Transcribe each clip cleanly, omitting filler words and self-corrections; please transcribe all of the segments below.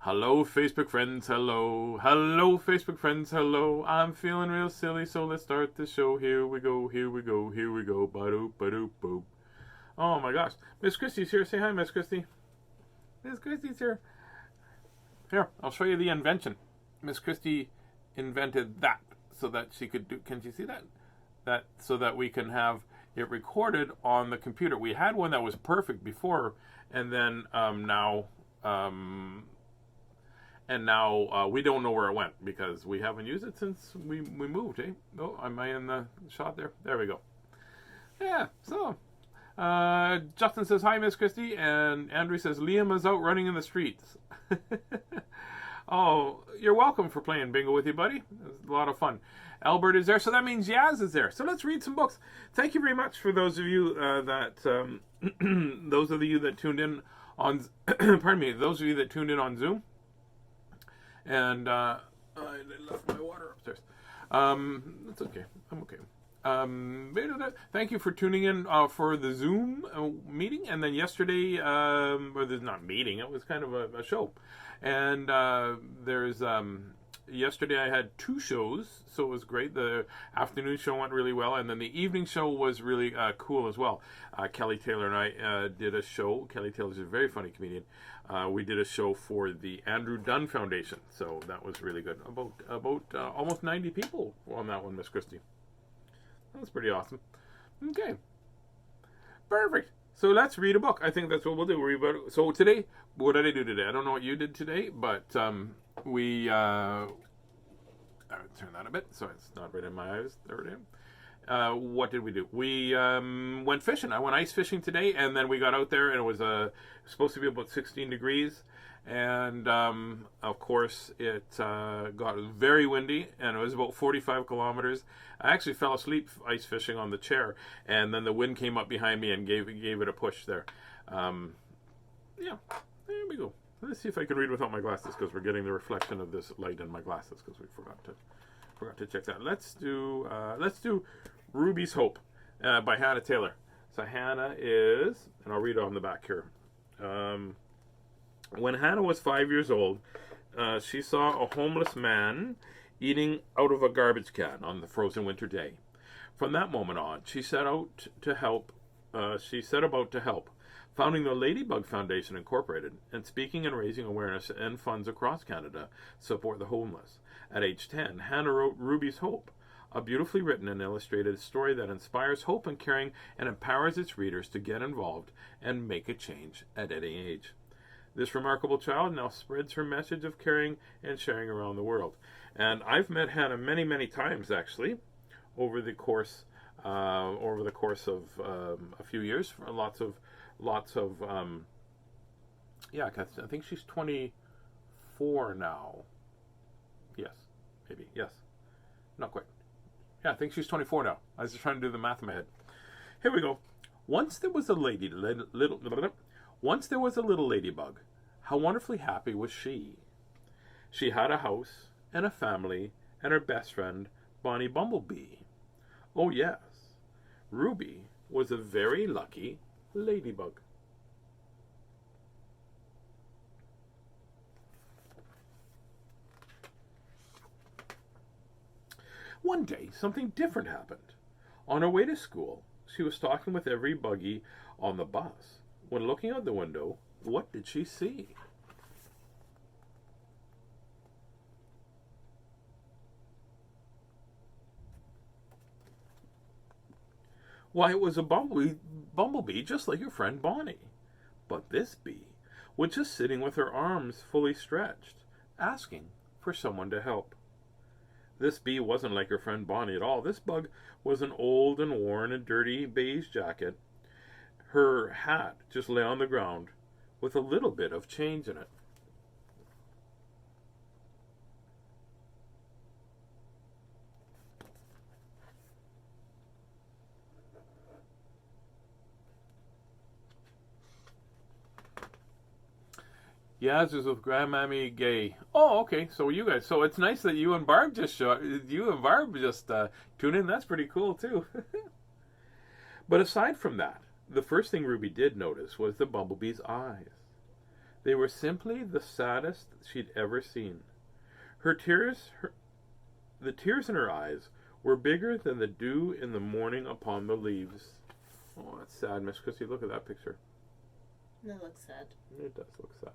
Hello, Facebook friends, hello. Hello, Facebook friends, hello. I'm feeling real silly, so let's start the show. Here we go, here we go, here we go. Ba-doop, ba-doop, boop. Oh my gosh. Miss Christie's here. Say hi, Miss Christie. Miss Christie's here. Here, I'll show you the invention. Miss Christie invented that so that she could do. Can you see that? That so that we can have it recorded on the computer. We had one that was perfect before, and then now we don't know where it went because we haven't used it since we moved. Eh? Oh, am I in the shot there? There we go. Yeah. So Justin says hi, Miss Christie, and Andrew says Liam is out running in the streets. Oh, you're welcome for playing bingo with you, buddy. It was a lot of fun. Albert is there, so that means Yaz is there. So let's read some books. Thank you very much for those of you those of you that tuned in on pardon me, those of you that tuned in on Zoom. And I left my water upstairs. That's okay. I'm okay. Thank you for tuning in for the Zoom meeting. And then yesterday, or there's not meeting, it was kind of a show. And yesterday I had 2 shows, so it was great. The afternoon show went really well, and then the evening show was really cool as well. Kelly Taylor and I did a show. Kelly Taylor's a very funny comedian. We did a show for the Andrew Dunn Foundation, so that was really good. About almost 90 people on that one, Miss Christie. That's pretty awesome. Okay, perfect. So let's read a book. I think that's what we'll do. So today, what did I do today? I don't know what you did today, but we I turn that a bit so it's not right in my eyes. There it is. What did we do? We went fishing. I went ice fishing today, and then we got out there, and it was supposed to be about 16 degrees. And of course, it got very windy, and it was about 45 kilometers. I actually fell asleep ice fishing on the chair, and then the wind came up behind me and gave it a push there. Yeah, there we go. Let's see if I can read without my glasses, because we're getting the reflection of this light in my glasses, because we forgot to check that. Let's do Ruby's Hope by Hannah Taylor. So Hannah is, and I'll read it on the back here. When Hannah was 5 years old, she saw a homeless man eating out of a garbage can on the frozen winter day. From that moment on, she set out to help. Founding the Ladybug Foundation Incorporated and speaking and raising awareness and funds across Canada support the homeless. At age 10, Hannah wrote Ruby's Hope, a beautifully written and illustrated story that inspires hope and caring and empowers its readers to get involved and make a change at any age. This remarkable child now spreads her message of caring and sharing around the world. And I've met Hannah many, many times, actually, over the course of a few years. Lots of yeah, I think she's 24 now. Yes, maybe, yes. Not quite. Yeah, I think she's 24 now. I was just trying to do the math in my head. Here we go. Once there was a little ladybug. How wonderfully happy was she. She had a house and a family and her best friend, Bonnie Bumblebee. Oh yes, Ruby was a very lucky ladybug. One day, something different happened. On her way to school, she was talking with every buggy on the bus. When looking out the window, what did she see? Why, it was a bumblebee just like your friend Bonnie. But this bee was just sitting with her arms fully stretched, asking for someone to help. This bee wasn't like her friend Bonnie at all. This bug was an old and worn and dirty beige jacket. Her hat just lay on the ground with a little bit of change in it. Yaz is with Grandmammy Gay. Oh, okay. So you guys. So it's nice that you and Barb just tune in. That's pretty cool too. But aside from that, the first thing Ruby did notice was the bumblebee's eyes. They were simply the saddest she'd ever seen. Her tears, the tears in her eyes were bigger than the dew in the morning upon the leaves. Oh, that's sad, Miss Christie. Look at that picture. That looks sad. It does look sad.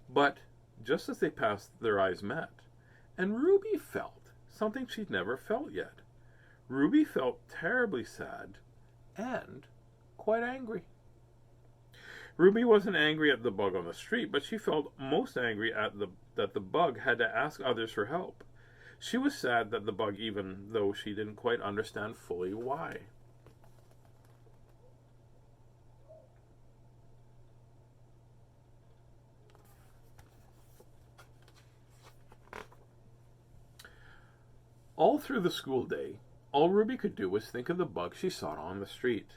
But just as they passed, their eyes met, and Ruby felt something she'd never felt yet. Ruby felt terribly sad and quite angry. Ruby wasn't angry at the bug on the street, but she felt most angry that the bug had to ask others for help. She was sad that the bug, even though she didn't quite understand fully why. All through the school day, all Ruby could do was think of the bug she saw on the street.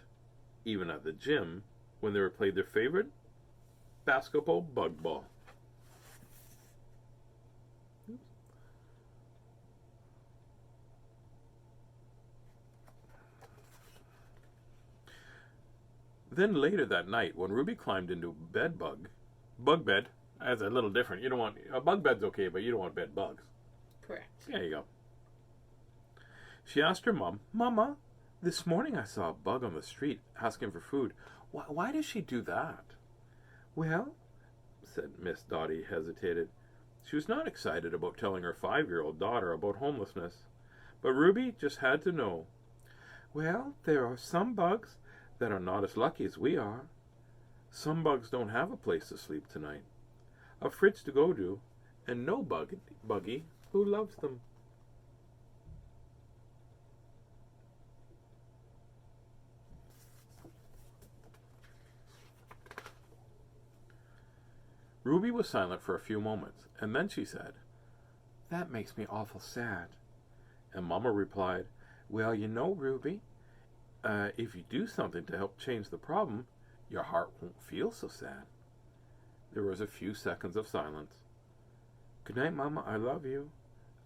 Even at the gym, when they played their favorite basketball bug ball. Then later that night, when Ruby climbed into bug bed, that's a little different. You don't want, a bug bed's okay, but you don't want bed bugs. Correct. There you go. She asked her mom, Mama, this morning I saw a bug on the street asking for food. Why does she do that? Well, said Miss Dottie, hesitated. She was not excited about telling her 5-year-old daughter about homelessness. But Ruby just had to know. Well, there are some bugs that are not as lucky as we are. Some bugs don't have a place to sleep tonight, a fridge to go to, and no buggy who loves them. Ruby was silent for a few moments, and then she said, That makes me awful sad. And Mama replied, Well, you know, Ruby, if you do something to help change the problem, your heart won't feel so sad. There was a few seconds of silence. Good night, Mama, I love you.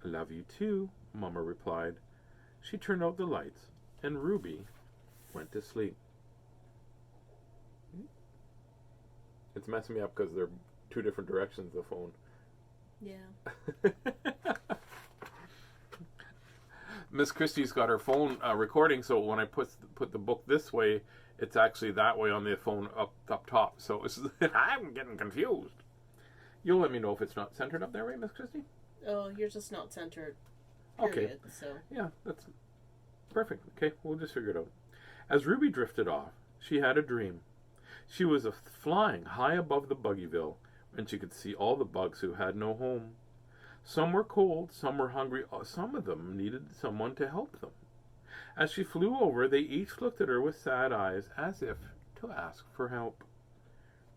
I love you too, Mama replied. She turned out the lights, and Ruby went to sleep. It's messing me up because they're two different directions, the phone. Yeah. Miss Christie's got her phone recording, so when I put the book this way, it's actually that way on the phone up top. So I'm getting confused. You'll let me know if it's not centered up there, right, Miss Christie? Oh, you're just not centered. Period, Okay. So. Yeah, that's perfect. Okay, we'll just figure it out. As Ruby drifted off, she had a dream. She was flying high above the Buggyville, and she could see all the bugs who had no home. Some were cold, some were hungry, some of them needed someone to help them. As she flew over, they each looked at her with sad eyes, as if to ask for help.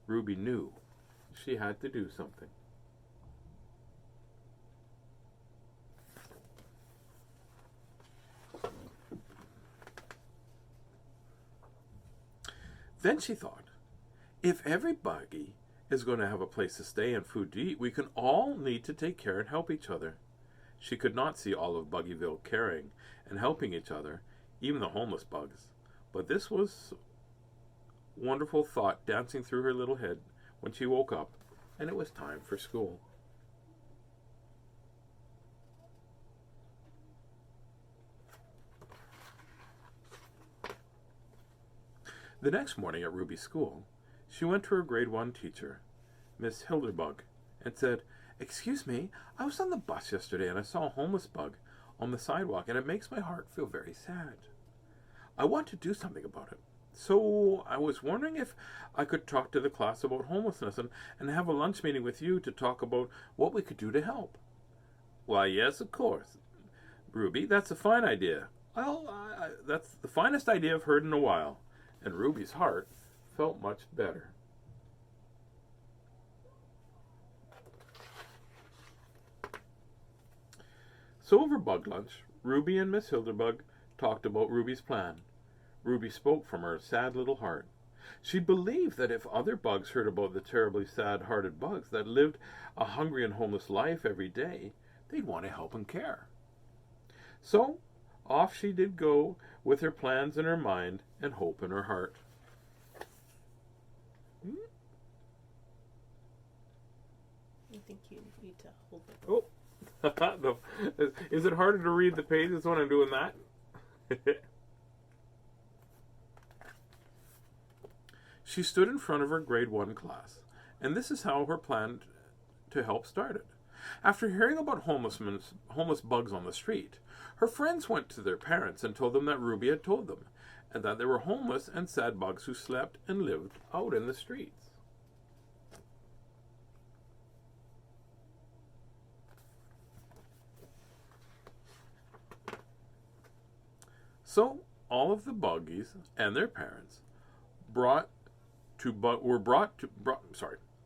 Ruby knew she had to do something. Then she thought, if every buggy is going to have a place to stay and food to eat, we can all need to take care and help each other. She could not see all of Buggyville caring and helping each other, even the homeless bugs. But this was a wonderful thought dancing through her little head when she woke up, and it was time for school. The next morning at Ruby's school, she went to her grade 1 teacher, Miss Hilderbug, and said, Excuse me, I was on the bus yesterday and I saw a homeless bug on the sidewalk, and it makes my heart feel very sad. I want to do something about it. So I was wondering if I could talk to the class about homelessness and have a lunch meeting with you to talk about what we could do to help. Why, yes, of course. Ruby, that's a fine idea. Well, that's the finest idea I've heard in a while. And Ruby's heart felt much better. So over bug lunch, Ruby and Miss Hilderbug talked about Ruby's plan. Ruby spoke from her sad little heart. She believed that if other bugs heard about the terribly sad-hearted bugs that lived a hungry and homeless life every day, they'd want to help and care. So off she did go with her plans in her mind and hope in her heart. I think you need to hold it. Oh. Is it harder to read the pages when I'm doing that? She stood in front of her grade 1 class, and this is how her plan to help started. After hearing about homeless bugs on the street, her friends went to their parents and told them that Ruby had told them, and that there were homeless and sad bugs who slept and lived out in the streets. So all of the buggies and their parents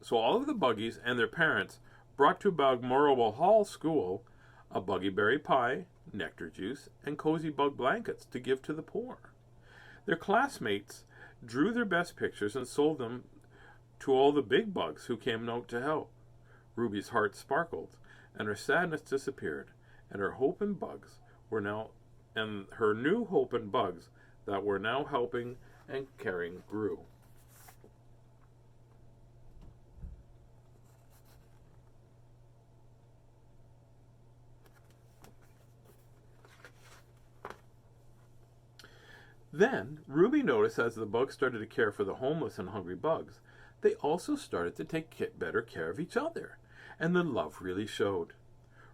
So all of the buggies and their parents brought to Balmoral Hall School a buggy berry pie, nectar juice, and cozy bug blankets to give to the poor. Their classmates drew their best pictures and sold them to all the big bugs who came out to help. Ruby's heart sparkled, and her sadness disappeared, and her new hope and bugs that were now helping and caring grew. Then, Ruby noticed as the bugs started to care for the homeless and hungry bugs, they also started to take better care of each other, and the love really showed.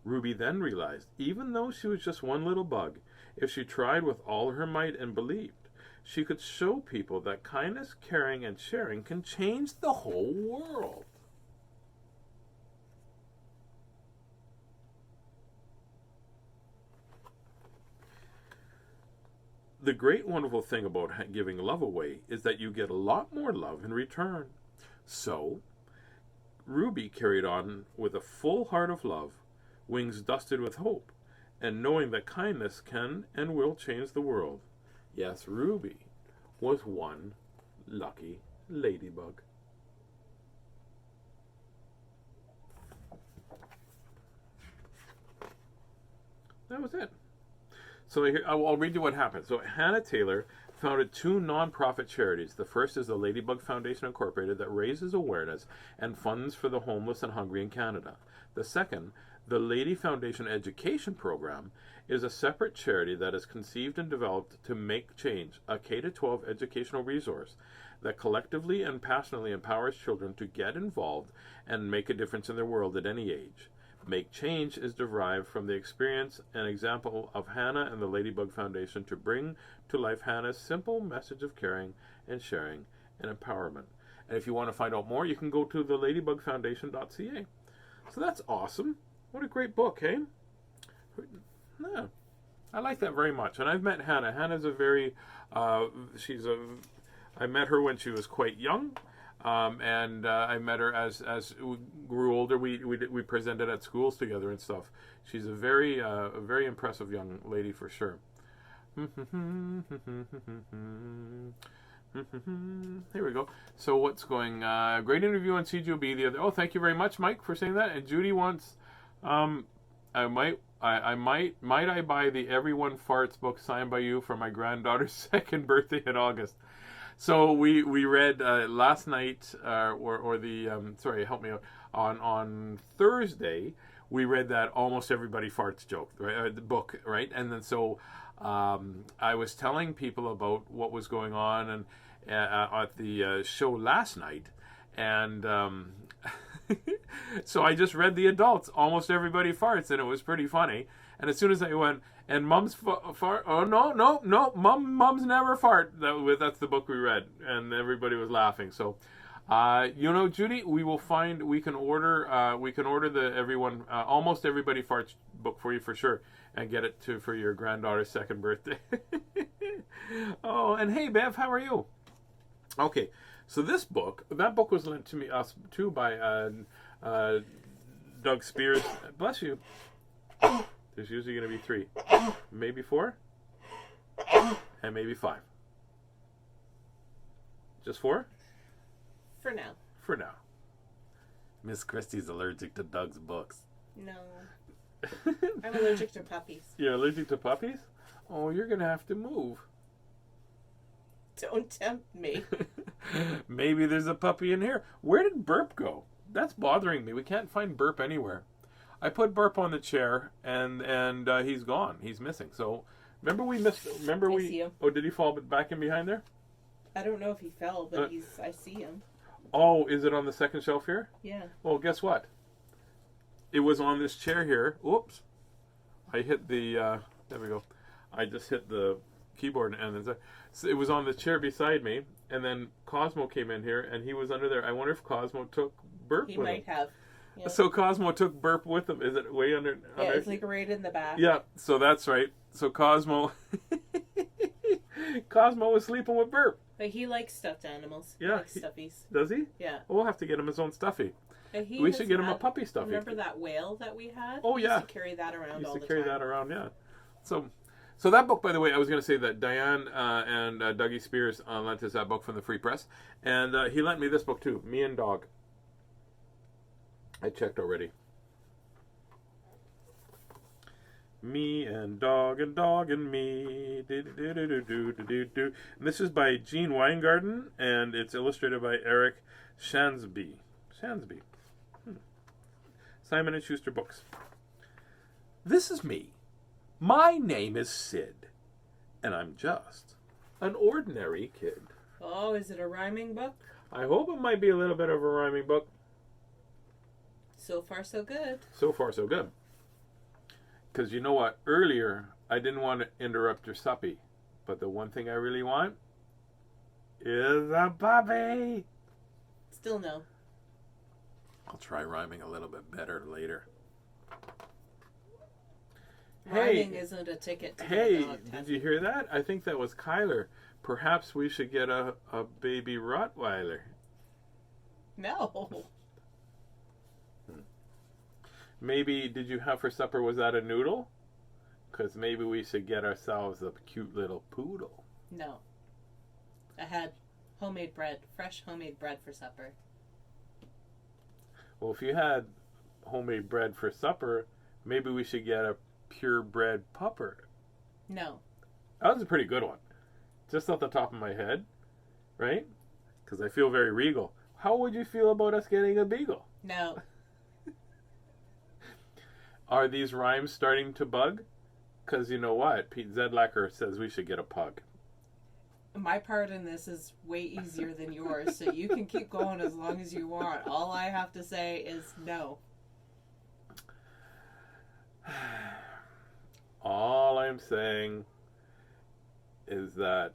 Ruby then realized, even though she was just one little bug, if she tried with all her might and believed, she could show people that kindness, caring, and sharing can change the whole world. The great wonderful thing about giving love away is that you get a lot more love in return. So, Ruby carried on with a full heart of love, wings dusted with hope, and knowing that kindness can and will change the world. Yes, Ruby was one lucky ladybug. That was it. So I'll read you what happened. So Hannah Taylor founded 2 nonprofit charities. The first is the Ladybug Foundation Incorporated that raises awareness and funds for the homeless and hungry in Canada. The second, the Lady Foundation Education Program, is a separate charity that is conceived and developed to make change, a K-12 educational resource that collectively and passionately empowers children to get involved and make a difference in their world at any age. Make Change is derived from the experience and example of Hannah and the Ladybug Foundation to bring to life Hannah's simple message of caring and sharing and empowerment. And if you want to find out more, you can go to theladybugfoundation.ca. So that's awesome. What a great book, hey? Yeah, I like that very much. And I've met Hannah. Hannah's a very, I met her when she was quite young. And I met her as we grew older. We presented at schools together and stuff. She's a very impressive young lady for sure. Here we go. So what's going? Great interview on CGOB the other. Oh, thank you very much, Mike, for saying that. And Judy wants. I might buy the Everyone Farts book signed by you for my granddaughter's 2nd birthday in August. So we read last night, sorry, help me out, on Thursday, we read that Almost Everybody Farts joke, right, the book, right? And then so I was telling people about what was going on and at the show last night, and so I just read the adults, Almost Everybody Farts, and it was pretty funny. And as soon as I went, and Mum's fart, oh no, Mum's never fart. That's the book we read, and everybody was laughing. So, Judy, we can order the Everyone, Almost Everybody Farts book for you for sure, and get it for your granddaughter's 2nd birthday. Oh, and hey, Bev, how are you? Okay, so that book was lent to us too by Doug Spears. Bless you. There's usually going to be 3, maybe 4, and maybe 5. Just 4? For now. For now. Miss Christie's allergic to Doug's books. No. I'm allergic to puppies. You're allergic to puppies? Oh, you're going to have to move. Don't tempt me. Maybe there's a puppy in here. Where did Burp go? That's bothering me. We can't find Burp anywhere. I put Burp on the chair, and he's gone. He's missing. So remember we missed. Remember we. See him. Oh, did he fall back in behind there? I don't know if he fell, but I see him. Oh, is it on the second shelf here? Yeah. Well, guess what? It was on this chair here. Oops. I hit the. There we go. I just hit the keyboard, and then so it was on the chair beside me. And then Cosmo came in here, and he was under there. I wonder if Cosmo took Burp He with might him. have. Yeah. So Cosmo took Burp with him. Is it way under? Yeah, it's like right in the back. Yeah, so that's right. So Cosmo was sleeping with Burp. But he likes stuffed animals. Yeah, He likes stuffies. Does he? Yeah. We'll have to get him his own stuffy. And We should get him a puppy stuffy. Remember that whale that we had? Oh, He yeah. used to carry that around all the time. Used to carry that around, yeah. So that book, by the way, I was going to say that Diane and Dougie Spears lent us that book from the Free Press. And he lent me this book, too, Me and Dog. I checked already. Me and Dog and me. And this is by Gene Weingarten, and it's illustrated by Eric Shansby. Simon & Schuster Books. This is me. My name is Sid, and I'm just an ordinary kid. Oh, is it a rhyming book? I hope it might be a little bit of a rhyming book. So far, so good. So far, so good. Because you know what? Earlier, I didn't want to interrupt your suppy. But the one thing I really want is a puppy. Still no. I'll try rhyming a little bit better later. Rhyming isn't a ticket to Hey, the dog test. did you hear that? I think that was Kyler. Perhaps we should get a baby Rottweiler. No. Maybe, did you have for supper, was that a noodle? Because maybe we should get ourselves a cute little poodle. No. I had homemade bread, fresh homemade bread for supper. Well, if you had homemade bread for supper, maybe we should get a purebred pupper. No. That was a pretty good one. Just off the top of my head, right? Because I feel very regal. How would you feel about us getting a beagle? No. Are these rhymes starting to bug? Because you know what? Pete Zedlacker says we should get a pug. My part in this is way easier than yours, so you can keep going as long as you want. All I have to say is no. All I'm saying is that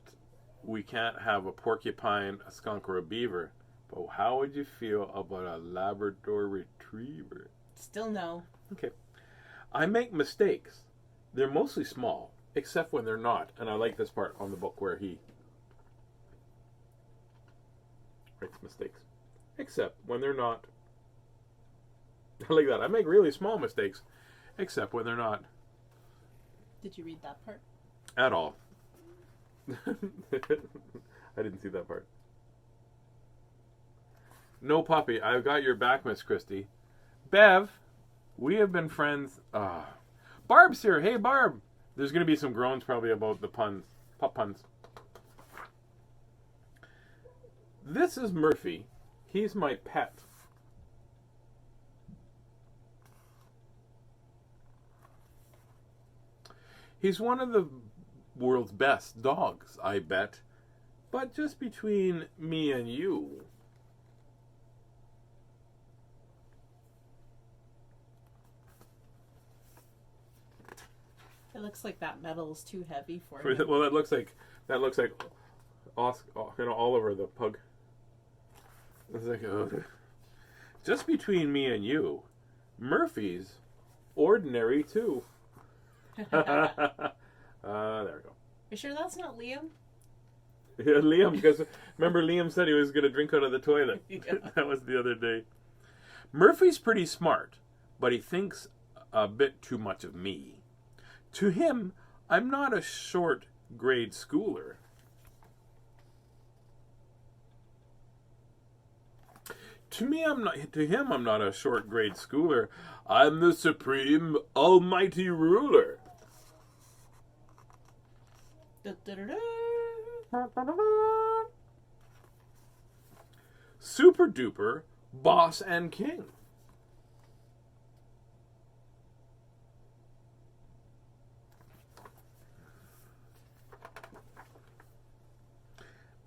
we can't have a porcupine, a skunk, or a beaver. But how would you feel about a Labrador Retriever? Still no. Okay. I make mistakes. They're mostly small, except when they're not. And I like this part on the book where he writes mistakes. Except when they're not. I like that. I make really small mistakes, except when they're not. Did you read that part? At all. I didn't see that part. No puppy. I've got your back, Miss Christie. Bev, we have been friends. Barb's here. Hey, Barb. There's going to be some groans probably about the puns. Pup puns. This is Murphy. He's my pet. He's one of the world's best dogs, I bet. But just between me and you. It looks like that metal is too heavy for him. Well, that looks like Oliver the pug. It's like just between me and you, Murphy's ordinary too. There we go. You sure that's not Liam? Yeah, Liam, because remember Liam said he was going to drink out of the toilet. Yeah. That was the other day. Murphy's pretty smart, but he thinks a bit too much of me. To him, I'm not a short grade schooler. To him, I'm not a short grade schooler. I'm the supreme almighty ruler. Da-da-da-da. super duper boss and king.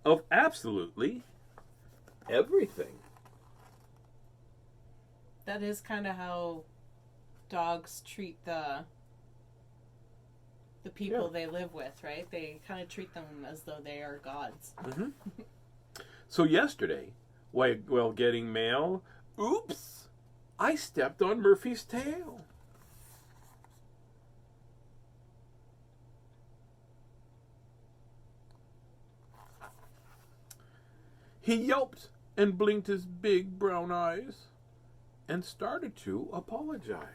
Of absolutely everything. That is kind of how dogs treat the people they live with, right? They kind of treat them as though they are gods. Mm-hmm. So yesterday, while getting mail, oops, I stepped on Murphy's tail. He yelped and blinked his big brown eyes and started to apologize.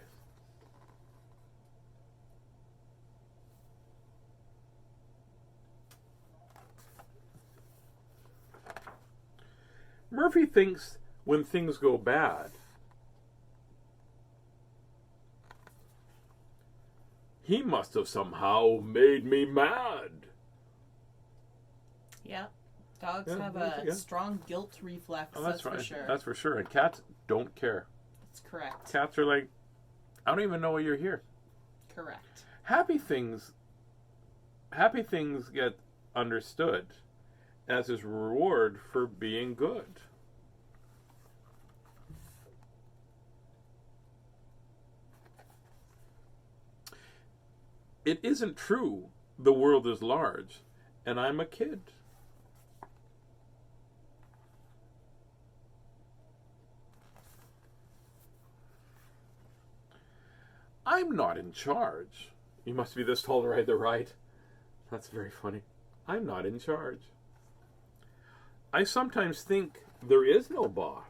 Murphy thinks when things go bad, he must have somehow made me mad. Yeah. Dogs have a strong guilt reflex, Oh, that's right. for sure. That's for sure. And cats don't care. That's correct. Cats are like, I don't even know why you're here. Correct. Happy things get understood as his reward for being good. It isn't true the world is large and I'm a kid. I'm not in charge. You must be this tall to ride the ride. That's very funny. I'm not in charge. I sometimes think there is no boss.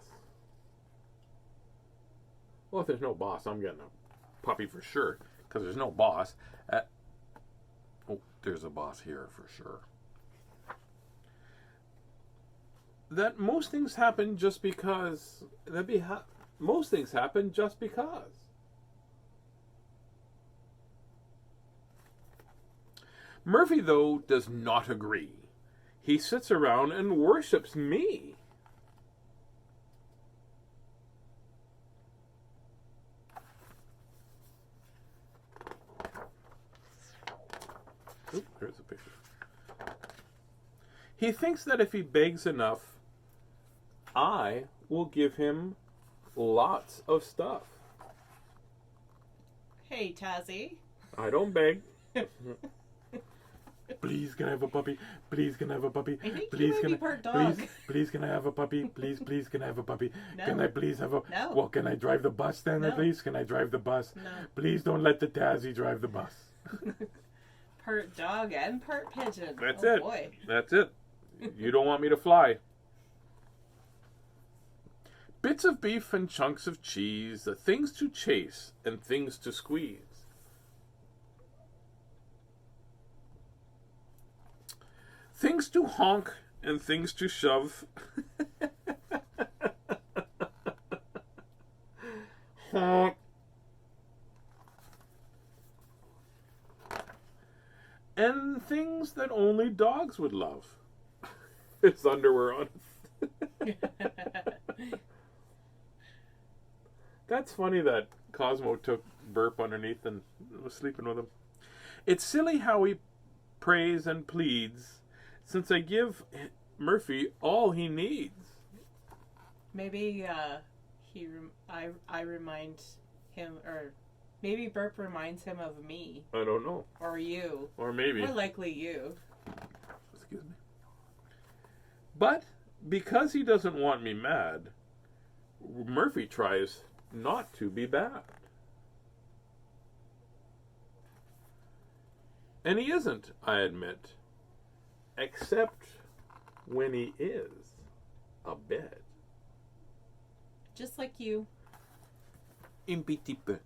Well, if there's no boss, I'm getting a puppy for sure, because there's no boss. Oh, there's a boss here for sure. That most things happen just because. Most things happen just because. Murphy, though, does not agree. He sits around and worships me. Oop, there's a picture. He thinks that if he begs enough, I will give him lots of stuff. Hey, Tazzy. I don't beg. Please, can I have a puppy? Please, can I have a puppy? I think Please, you might can be I? part dog. Please, can I have a puppy? Please, can I have a puppy? No. Can I please have a? No. Well, can I drive the bus then? No. At least, can I drive the bus? No. Please don't let the Tazzy drive the bus. Part dog and part pigeon. That's oh, it. Boy. That's it. You don't want me to fly. Bits of beef and chunks of cheese, the things to chase and things to squeeze. Things to honk and things to shove. Honk. And things that only dogs would love. It's underwear on. That's funny that Cosmo took Burp underneath and was sleeping with him. It's silly how he prays and pleads, since I give Murphy all he needs. Maybe I remind him, or maybe Burp reminds him of me. I don't know. Or you. Or maybe. More likely you. Excuse me. But because he doesn't want me mad, Murphy tries not to be bad. And he isn't, I admit, except when he is a bed. Just like you. Un petit peu.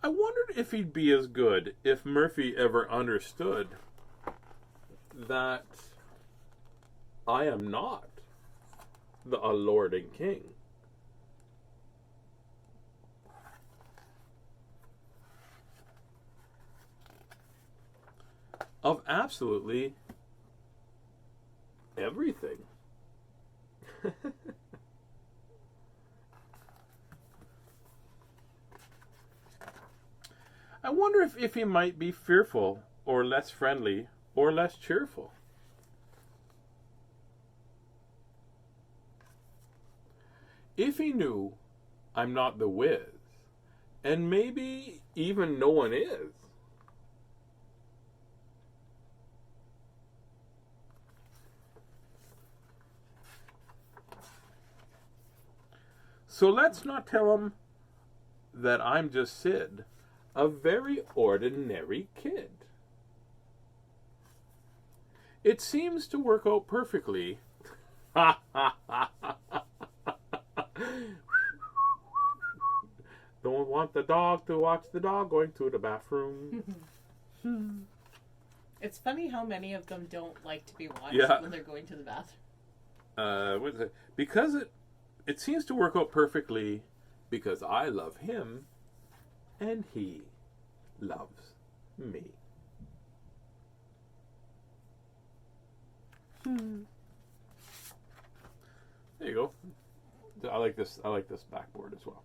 I wondered if he'd be as good if Murphy ever understood that I am not a lord and king. Of absolutely everything. I wonder if he might be fearful, or less friendly, or less cheerful. If he knew I'm not the whiz, and maybe even no one is. So let's not tell him that I'm just Sid, a very ordinary kid. It seems to work out perfectly. Don't want the dog to watch the dog going to the bathroom. It's funny how many of them don't like to be watched when they're going to the bathroom. What is it? Because it seems to work out perfectly because I love him and he loves me. There you go. I like this backboard as well.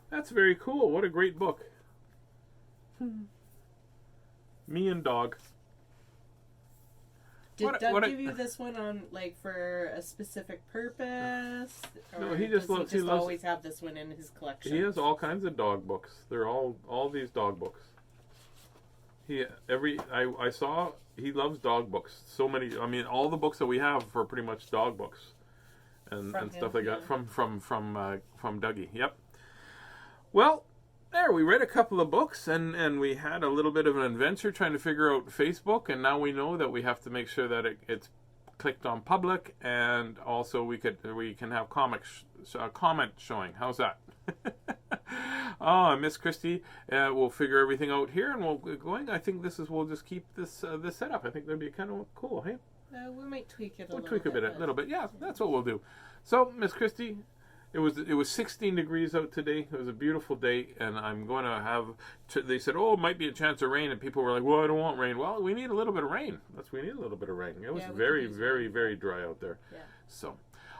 That's very cool. What a great book. Me and dog. Did Doug give you this one on for a specific purpose? Or no, he just loves. He just always have this one in his collection. He has all kinds of dog books. They're all these dog books. I saw he loves dog books. So many. I mean, all the books that we have are pretty much dog books, and stuff like that from Dougie. Yep. Well, there, we read a couple of books, and we had a little bit of an adventure trying to figure out Facebook, and now we know that we have to make sure that it's clicked on public, and also we can have comment showing. How's that? Miss Christie, we'll figure everything out here, and we'll get going. I think we'll just keep this setup. I think that'd be kind of cool, hey? We might tweak it a little bit. Yeah, that's what we'll do. So, Miss Christie, it was 16 degrees out today. It was a beautiful day, and I'm going to have. They said, "Oh, it might be a chance of rain," and people were like, "Well, I don't want rain." Well, we need a little bit of rain. We need a little bit of rain. It was very, very, very dry out there. Yeah. So,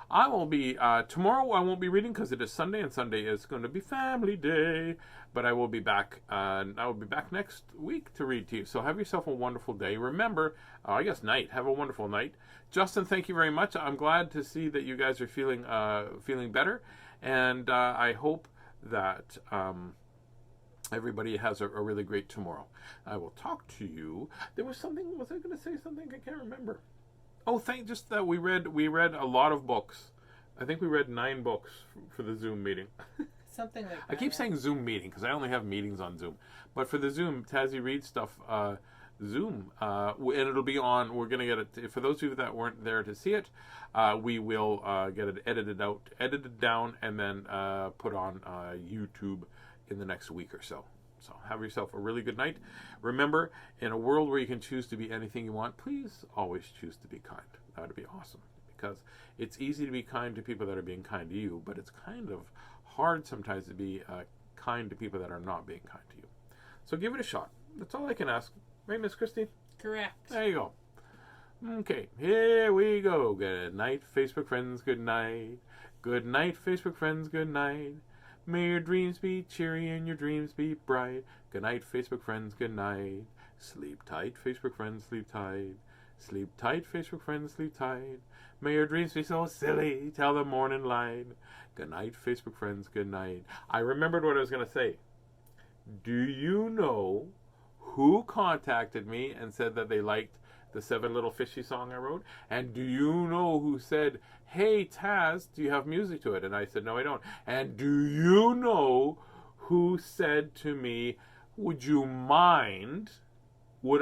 I will be tomorrow. I won't be reading because it is Sunday, and Sunday is going to be Family Day. But I will be back. I will be back next week to read to you. So have yourself a wonderful day. Remember, night. Have a wonderful night. Justin, thank you very much. I'm glad to see that you guys are feeling better, and I hope that everybody has a really great tomorrow. I will talk to you. There was something. Was I going to say something? I can't remember. Oh, just that we read a lot of books. I think we read 9 books for the Zoom meeting. Something like that. I keep saying Zoom meeting because I only have meetings on Zoom. But for the Zoom, Tazzy reads stuff, Zoom, and it'll be on. We're going to get it. For those of you that weren't there to see it, we will get it edited down, and then put on YouTube in the next week or so. So have yourself a really good night. Remember, in a world where you can choose to be anything you want, please always choose to be kind. That would be awesome. Because it's easy to be kind to people that are being kind to you, but it's kind of hard sometimes to be kind to people that are not being kind to you. So give it a shot. That's all I can ask. Right, Miss Christie? Correct. There you go. Okay, here we go. Good night, Facebook friends. Good night. Good night, Facebook friends. Good night. May your dreams be cheery and your dreams be bright. Good night, Facebook friends. Good night. Sleep tight, Facebook friends. Sleep tight. Sleep tight, Facebook friends. Sleep tight. May your dreams be so silly till the morning light. Good night, Facebook friends. Good night. I remembered what I was going to say. Do you know who contacted me and said that they liked the 7 Little Fishy song I wrote? And do you know who said, "Hey, Taz, do you have music to it?" And I said, "No, I don't." And do you know who said to me, would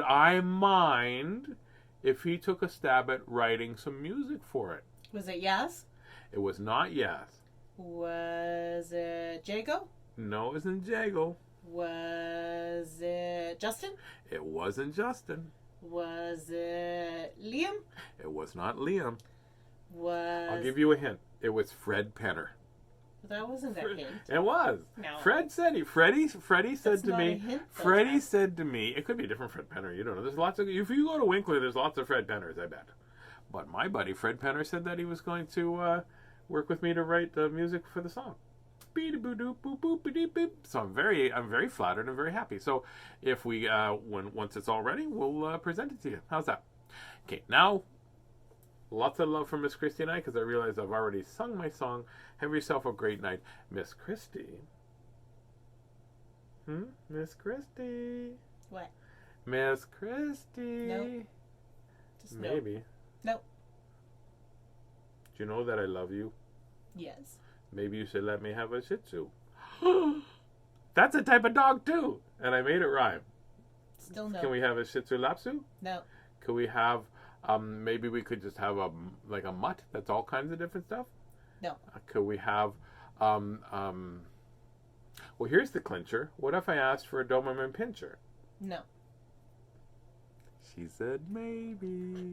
I mind if he took a stab at writing some music for it? Was it Yes? It was not Yes. Was it Jago? No, it wasn't Jago. Was it Justin? It wasn't Justin. Was it Liam? It was not Liam. I'll Was... give you a hint. It was Fred Penner. That wasn't a hint. It was. No. Freddie said to me. Freddie said to me. It could be a different Fred Penner. You don't know. There's lots of. If you go to Winkler, there's lots of Fred Penners. I bet. But my buddy Fred Penner said that he was going to work with me to write the music for the song. So I'm very flattered and very happy. So if we once it's all ready, we'll present it to you. How's that? Okay, now lots of love from Miss Christy and I, because I realize I've already sung my song. Have yourself a great night, Miss Christy. Miss Christy. What? Miss Christy. Nope. Just maybe. Nope. Do you know that I love you? Yes. Maybe you should let me have a Shih Tzu. That's a type of dog too, and I made it rhyme. Still no. Can we have a Shih Tzu Lapsu? No. Could we have? Maybe we could just have a mutt. That's all kinds of different stuff. No. Could we have? Well, here's the clincher. What if I asked for a Doberman Pinscher? No. She said maybe.